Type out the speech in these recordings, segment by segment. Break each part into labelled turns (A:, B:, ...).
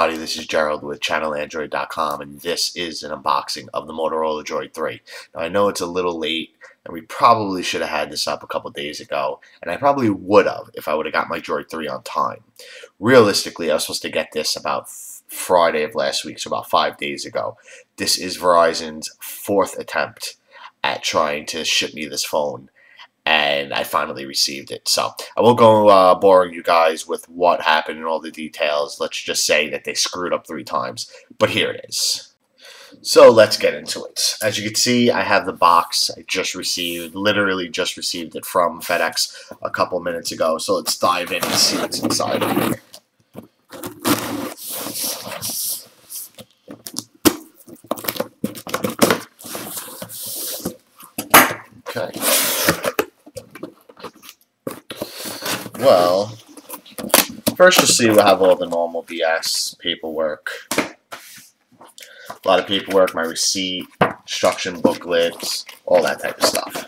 A: everybody, this is Gerald with ChannelAndroid.com, and this is an unboxing of the Motorola Droid 3. Now, I know it's a little late, and we probably should have had this up a couple days ago, and I probably would have if I would have got my Droid 3 on time. Realistically, I was supposed to get this about Friday of last week, so about 5 days ago. This is Verizon's fourth attempt at trying to ship me this phone, and I finally received it. So I won't go boring you guys with what happened and all the details. Let's just say that they screwed up 3 times. But here it is. So let's get into it. As you can see, I have the box I just received, literally just received it from FedEx a couple minutes ago. So let's dive in and see what's inside of here. Okay. Well, first you'll see we'll have all the normal BS paperwork. A lot of paperwork, my receipt, instruction booklets, all that type of stuff.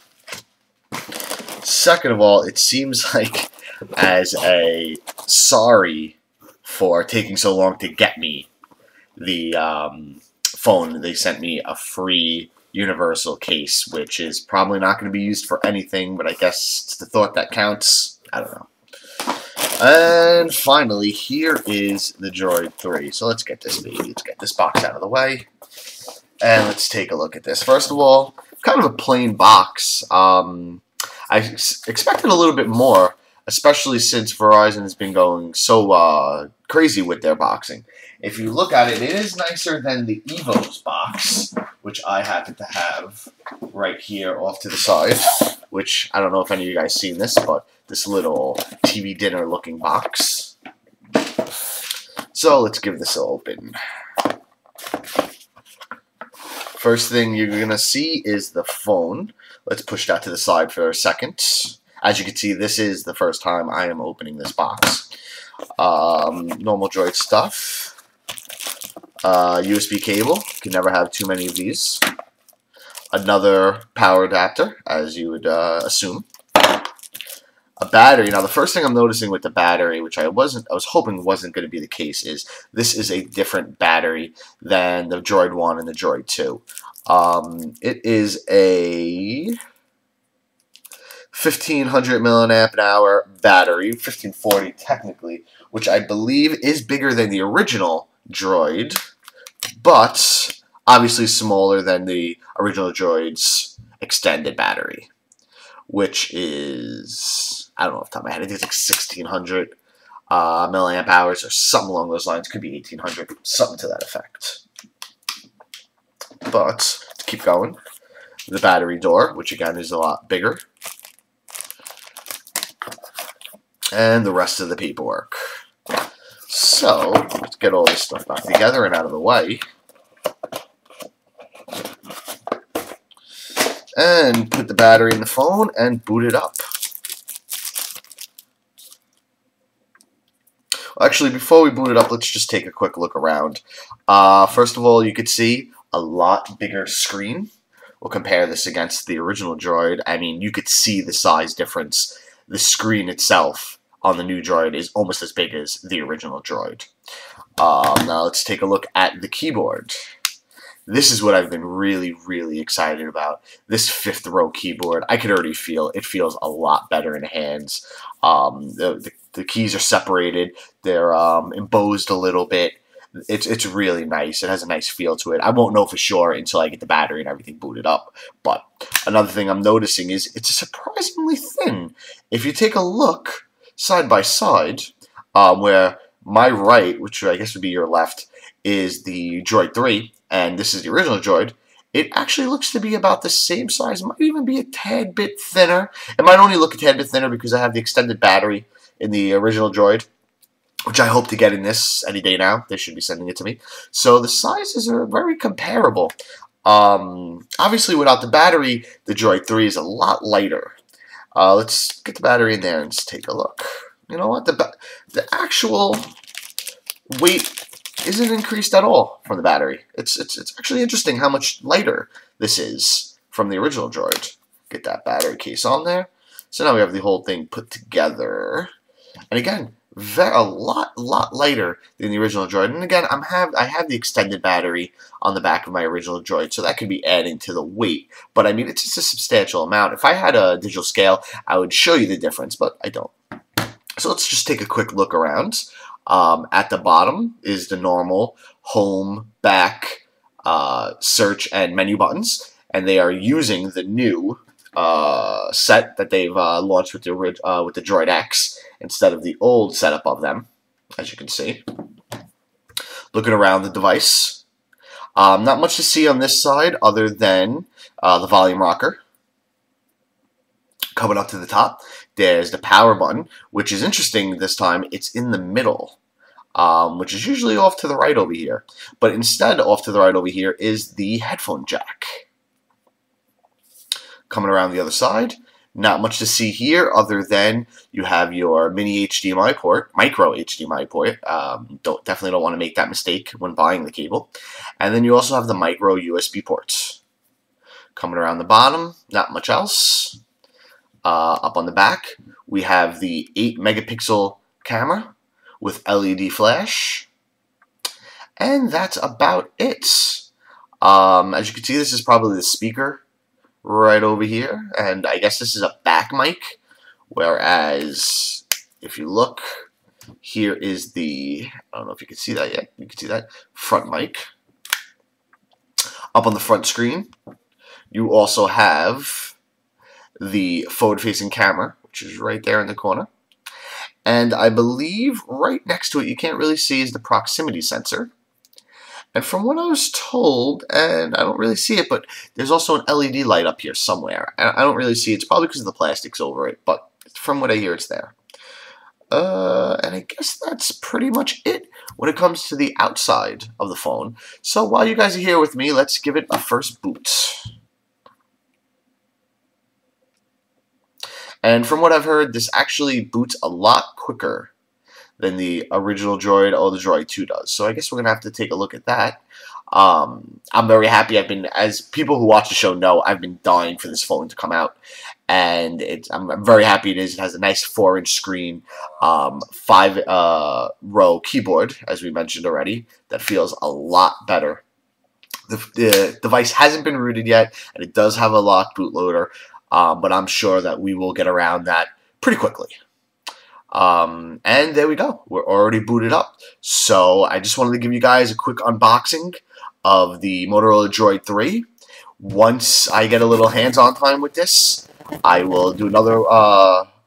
A: Second of all, it seems like as a sorry for taking so long to get me the phone, they sent me a free universal case, which is probably not going to be used for anything, but I guess it's the thought that counts. I don't know. And finally, here is the Droid 3. So let's get this baby. Let's get this box out of the way. And let's take a look at this. First of all, kind of a plain box. I expected a little bit more, especially since Verizon has been going so crazy with their boxing. If you look at it, it is nicer than the Evo's box, which I happen to have right here off to the side, which I don't know if any of you guys seen this, but this little TV dinner looking box. So let's give this a open. First thing you're going to see is the phone. Let's push that to the side for a second. As you can see, this is the first time I am opening this box. Normal Droid stuff. USB cable. Can never have too many of these. Another power adapter, as you would assume. A battery. Now, the first thing I'm noticing with the battery, which I was hoping wasn't going to be the case, is this is a different battery than the Droid 1 and the Droid 2. It is a 1500 milliamp an hour battery, 1540 technically, which I believe is bigger than the original Droid, but obviously smaller than the original Droid's extended battery, which is, I don't know off the top of my head, I think it's like 1600 milliamp hours or something along those lines. Could be 1800, something to that effect. But to keep going, the battery door, which again is a lot bigger, and the rest of the paperwork. So let's get all this stuff back together and out of the way. And put the battery in the phone and boot it up. Actually, before we boot it up, let's just take a quick look around. First of all, you could see a lot bigger screen. We'll compare this against the original Droid. I mean, you could see the size difference. The screen itself on the new Droid is almost as big as the original Droid. Now let's take a look at the keyboard. This is what I've been really, really excited about. This 5th row keyboard, I could already feel it feels a lot better in the hands. The keys are separated. They're embossed a little bit. It's really nice. It has a nice feel to it. I won't know for sure until I get the battery and everything booted up. But another thing I'm noticing is it's surprisingly thin. If you take a look side by side, where my right, which I guess would be your left, is the Droid 3, and this is the original Droid, it actually looks to be about the same size. It might even be a tad bit thinner. It might only look a tad bit thinner because I have the extended battery in the original Droid, which I hope to get in this any day now. They should be sending it to me. So the sizes are very comparable. Obviously, without the battery, the Droid 3 is a lot lighter. Let's get the battery in there and just take a look. You know what? The actual weight isn't increased at all from the battery. It's actually interesting how much lighter this is from the original Droid. Get that battery case on there. So now we have the whole thing put together. And again, a lot lighter than the original Droid. And again, I have the extended battery on the back of my original Droid, so that could be adding to the weight. But I mean, it's just a substantial amount. If I had a digital scale, I would show you the difference, but I don't. So let's just take a quick look around. At the bottom is the normal home, back, search, and menu buttons, and they are using the new set that they've launched with the Droid X instead of the old setup of them, as you can see. Looking around the device, not much to see on this side other than the volume rocker. Coming up to the top, there's the power button, which is interesting this time. It's in the middle, which is usually off to the right over here. But instead, off to the right over here is the headphone jack. Coming around the other side, not much to see here other than you have your mini HDMI port, micro HDMI port. Definitely don't want to make that mistake when buying the cable. And then you also have the micro USB ports. Coming around the bottom, not much else. Up on the back, we have the 8 megapixel camera with LED flash. And that's about it. As you can see, this is probably the speaker right over here. And I guess this is a back mic. Whereas, if you look, here is the, I don't know if you can see that yet. You can see that front mic. Up on the front screen, you also have the forward-facing camera, which is right there in the corner. And I believe right next to it, you can't really see, is the proximity sensor. And from what I was told, and I don't really see it, but there's also an LED light up here somewhere. I don't really see it. It's probably because of the plastics over it, but from what I hear, it's there. And I guess that's pretty much it when it comes to the outside of the phone. So while you guys are here with me, let's give it a first boot. And from what I've heard, this actually boots a lot quicker than the original Droid or the Droid 2 does. So I guess we're going to have to take a look at that. I'm very happy. As people who watch the show know, I've been dying for this phone to come out. And I'm very happy it is. It has a nice 4-inch screen, 5-row keyboard, as we mentioned already, that feels a lot better. The device hasn't been rooted yet, and it does have a locked bootloader. But I'm sure that we will get around that pretty quickly. And there we go. We're already booted up. So I just wanted to give you guys a quick unboxing of the Motorola Droid 3. Once I get a little hands-on time with this, I will do another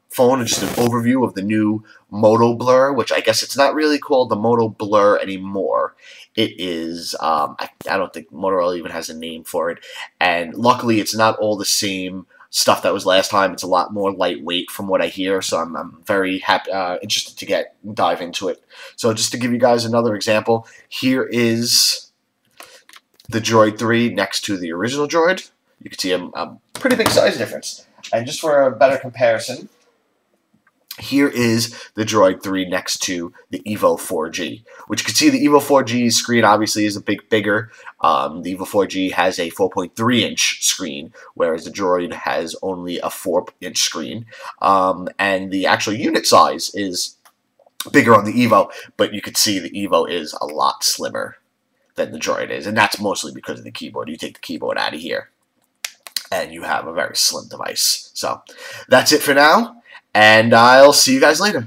A: phone, just an overview of the new Moto Blur, which I guess it's not really called the Moto Blur anymore. It is, I don't think Motorola even has a name for it. And luckily, it's not all the same stuff that was last time. It's a lot more lightweight from what I hear, so I'm very happy, interested to dive into it. So just to give you guys another example, here is the Droid 3 next to the original Droid. You can see a pretty big size difference. And just for a better comparison, here is the Droid 3 next to the Evo 4G, which you can see the Evo 4G screen obviously is a bit bigger. The Evo 4G has a 4.3-inch screen, whereas the Droid has only a 4-inch screen. And the actual unit size is bigger on the Evo, but you can see the Evo is a lot slimmer than the Droid is, and that's mostly because of the keyboard. You take the keyboard out of here, and you have a very slim device. So that's it for now. And I'll see you guys later.